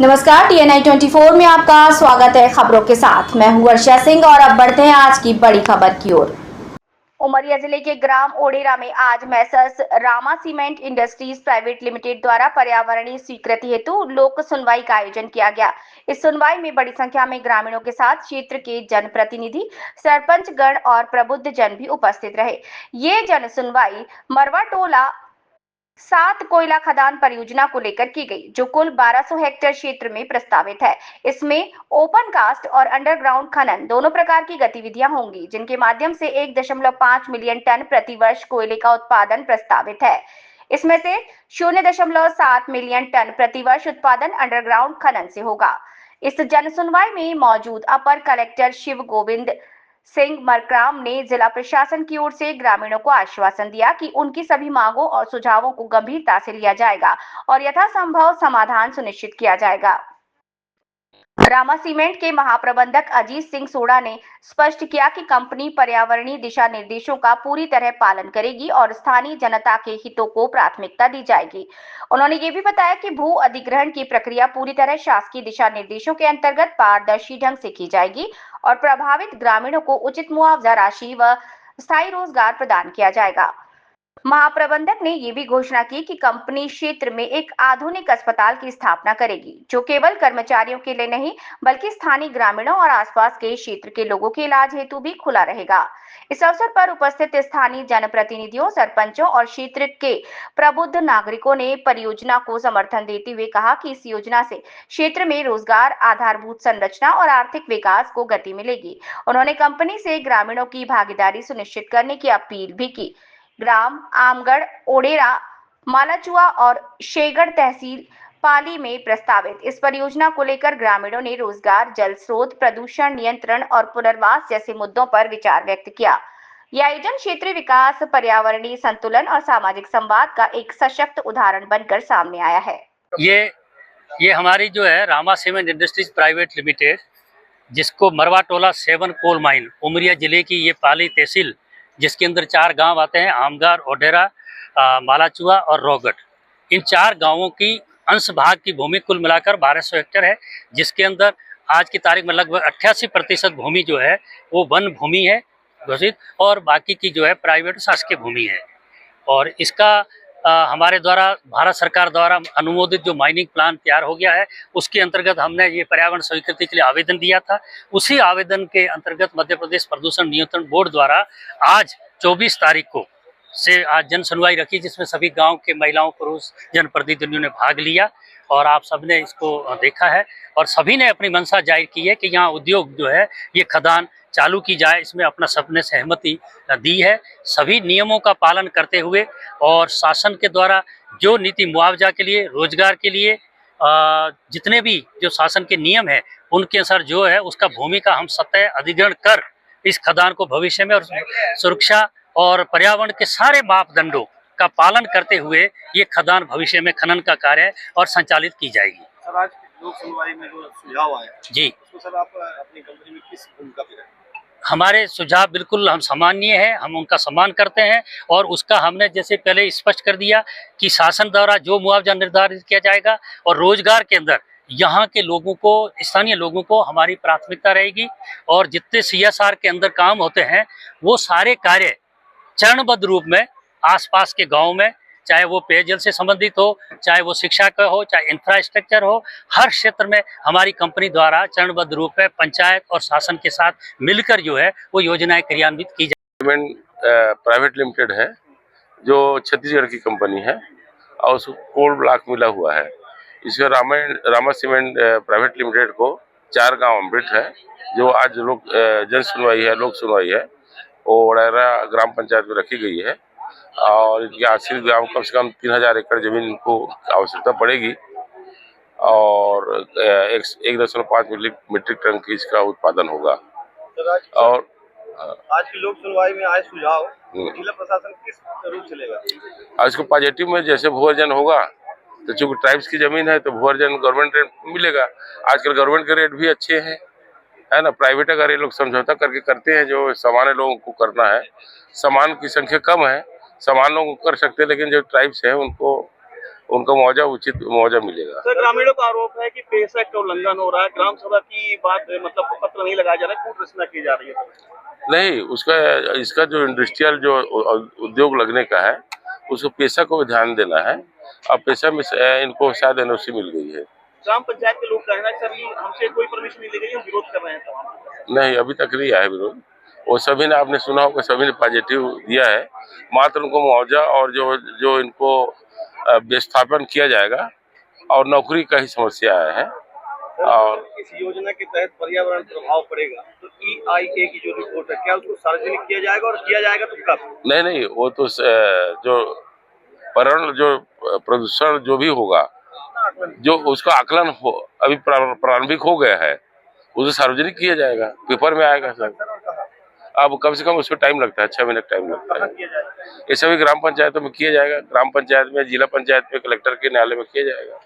नमस्कार, TNI 24 में आपका स्वागत है। खबरों के साथ मैं हूं वर्षा सिंह और अब बढ़ते हैं आज की बड़ी खबर की ओर। उमरिया जिले के ग्राम ओडेरा में आज Messrs Rama cement industries private limited द्वारा पर्यावरणीय स्वीकृति हेतु लोक सुनवाई का आयोजन किया गया। इस सुनवाई में बड़ी संख्या में ग्रामीणों के साथ क्षेत्र के जनप्रतिनिधि, सरपंच गण और प्रबुद्ध जन भी उपस्थित रहे। ये जन सुनवाई मरवा टोला 7 कोयला खदान परियोजना को लेकर की गई, जो कुल 1200 हेक्टेयर क्षेत्र में प्रस्तावित है। इसमें ओपन कास्ट और अंडरग्राउंड खनन दोनों प्रकार की गतिविधियां होंगी, जिनके माध्यम से 1.5 मिलियन टन प्रति वर्ष कोयले का उत्पादन प्रस्तावित है। इसमें से 0.7 मिलियन टन प्रति वर्ष उत्पादन अंडरग्राउंड खनन से होगा। इस जनसुनवाई में मौजूद अपर कलेक्टर शिव गोविंद सिंह मरकाम ने जिला प्रशासन की ओर से ग्रामीणों को आश्वासन दिया कि उनकी सभी मांगों और सुझावों को गंभीरता से लिया जाएगा और यथासंभव समाधान सुनिश्चित किया जाएगा। रामा सीमेंट के महाप्रबंधक अजीत सिंह सोढ़ा ने स्पष्ट किया कि कंपनी पर्यावरणीय दिशा निर्देशों का पूरी तरह पालन करेगी और स्थानीय जनता के हितों को प्राथमिकता दी जाएगी। उन्होंने ये भी बताया कि भू अधिग्रहण की प्रक्रिया पूरी तरह शासकीय दिशा निर्देशों के अंतर्गत पारदर्शी ढंग से की जाएगी और प्रभावित ग्रामीणों को उचित मुआवजा राशि व स्थायी रोजगार प्रदान किया जाएगा। महाप्रबंधक ने ये भी घोषणा की कि कंपनी क्षेत्र में एक आधुनिक अस्पताल की स्थापना करेगी, जो केवल कर्मचारियों के लिए नहीं बल्कि स्थानीय ग्रामीणों और आसपास के क्षेत्र के लोगों के इलाज हेतु भी खुला रहेगा। इस अवसर पर उपस्थित स्थानीय जनप्रतिनिधियों, सरपंचों और क्षेत्र के प्रबुद्ध नागरिकों ने परियोजना को समर्थन देते हुए कहा कि इस योजना से क्षेत्र में रोजगार, आधारभूत संरचना और आर्थिक विकास को गति मिलेगी। उन्होंने कंपनी से ग्रामीणों की भागीदारी सुनिश्चित करने की अपील भी की। ग्राम आमगढ़, ओडेरा, मालाचुआ और शेगढ़ तहसील पाली में प्रस्तावित इस परियोजना को लेकर ग्रामीणों ने रोजगार, जल स्रोत, प्रदूषण नियंत्रण और पुनर्वास जैसे मुद्दों पर विचार व्यक्त किया। यह आयोजन क्षेत्रीय विकास, पर्यावरणीय संतुलन और सामाजिक संवाद का एक सशक्त उदाहरण बनकर सामने आया है। ये हमारी जो है Rama cement industries private limited, जिसको मरवा टोला 7 कोल माइन, उमरिया जिले की ये पाली तहसील, जिसके अंदर 4 गांव आते हैं, आमगार, ओडेरा, मालाचुआ और रोगट। इन 4 गांवों की अंश भाग की भूमि कुल मिलाकर 1200 हेक्टेयर है, जिसके अंदर आज की तारीख में लगभग 88% भूमि जो है वो वन भूमि है घोषित, और बाकी की जो है प्राइवेट शासकीय भूमि है। और इसका हमारे द्वारा भारत सरकार द्वारा अनुमोदित जो माइनिंग प्लान तैयार हो गया है, उसके अंतर्गत हमने ये पर्यावरण स्वीकृति के लिए आवेदन दिया था। उसी आवेदन के अंतर्गत मध्य प्रदेश प्रदूषण नियंत्रण बोर्ड द्वारा आज 24 तारीख को से आज जन सुनवाई रखी, जिसमें सभी गांव के महिलाओं, पुरुष, जनप्रतिनिधियों ने भाग लिया और आप सबने इसको देखा है और सभी ने अपनी मंशा जाहिर की है कि यहाँ उद्योग जो है ये खदान चालू की जाए। इसमें अपना सबने सहमति दी है, सभी नियमों का पालन करते हुए और शासन के द्वारा जो नीति मुआवजा के लिए, रोजगार के लिए जितने भी जो शासन के नियम है उनके अनुसार जो है उसका भूमि का हम सतह अधिग्रहण कर इस खदान को भविष्य में और सुरक्षा और पर्यावरण के सारे मापदंडों का पालन करते हुए ये खदान भविष्य में खनन का कार्य और संचालित की जाएगी। सर, आज लोक सुनवाई में जो सुझाव आए जी, उसको सर आप अपनी कंपनी में किस भूमिका पे रखेंगे? हमारे सुझाव बिल्कुल हम सम्मानीय है, हम उनका सम्मान करते हैं और उसका हमने जैसे पहले स्पष्ट कर दिया कि शासन द्वारा जो मुआवजा निर्धारित किया जाएगा और रोजगार के अंदर यहाँ के लोगों को, स्थानीय लोगों को हमारी प्राथमिकता रहेगी और जितने CSR के अंदर काम होते हैं वो सारे कार्य चरणबद्ध रूप में आसपास के गाँव में, चाहे वो पेयजल से संबंधित हो, चाहे वो शिक्षा का हो, चाहे इंफ्रास्ट्रक्चर हो, हर क्षेत्र में हमारी कंपनी द्वारा चरणबद्ध रूप में पंचायत और शासन के साथ मिलकर जो है वो योजनाएं क्रियान्वित की सीमेंट प्राइवेट लिमिटेड है, जो छत्तीसगढ़ की कंपनी है और उसको कोल ब्लॉक मिला हुआ है। इसमें रामा सीमेंट प्राइवेट लिमिटेड को 4 गांव अमृत है, जो आज जन सुनवाई है, लोक सुनवाई है, वो वडेरा ग्राम पंचायत में रखी गई है और इनके आश्रित गांव कम से कम 3000 एकड़ जमीन को आवश्यकता पड़ेगी और 1.5 मीट्रिक टन की इसका उत्पादन होगा। और आज की लोक सुनवाई में आए सुझाव जिला प्रशासन किस रूप से लेगा? आज को पॉजिटिव में जैसे भू अर्जन होगा तो चूंकि ट्राइब्स की जमीन है तो भू अर्जन गवर्नमेंट रेट मिलेगा। आजकल गवर्नमेंट के रेट भी अच्छे हैं, है ना। प्राइवेट अगर ये लोग समझौता करके करते हैं, जो सामान्य लोगों को करना है, सामान की संख्या कम है, सामान्य लोगों को कर सकते हैं, लेकिन जो ट्राइब्स है उनको उनको मुआवजा उचित मुआवजा मिलेगा। सर, ग्रामीणों का आरोप है कि पेशा का उल्लंघन हो रहा है, ग्राम सभा की बात मतलब पत्र नहीं लगाया जा रहा है, कूट रचना की जा रही है। नहीं, उसका इसका जो इंडस्ट्रियल जो उद्योग लगने का है उसको पेशा को ध्यान देना है। अब पेशा में इनको शायद एनओसी मिल गई है। ग्राम पंचायत के लोग कहना है सर ये हमसे कोई परमिशन नहीं ली गई, हम विरोध कर रहे हैं तमाम। नहीं, अभी तक नहीं आया विरोध। वो सभी ने, आपने सुना होगा, सभी ने पॉजिटिव दिया है। मात्र उनको मुआवजा और जो इनको विस्थापन किया जाएगा और नौकरी का ही समस्या है। और इस योजना के तहत पर्यावरण प्रभाव पड़ेगा तो EIA की जो रिपोर्ट है क्या उसको सार्वजनिक किया जाएगा, और किया जाएगा तो कब? नहीं, वो तो जो पर्यावरण जो प्रदूषण जो भी होगा, जो उसका आकलन हो अभी प्रारंभिक हो गया है, उसे सार्वजनिक किया जाएगा, पेपर में आएगा सर। अब कम से कम उसमें टाइम लगता है, 6 महीने टाइम लगता है। ये सभी ग्राम पंचायतों में किया जाएगा। ग्राम पंचायत में, जिला पंचायत में, कलेक्टर के न्यायालय में किया जाएगा।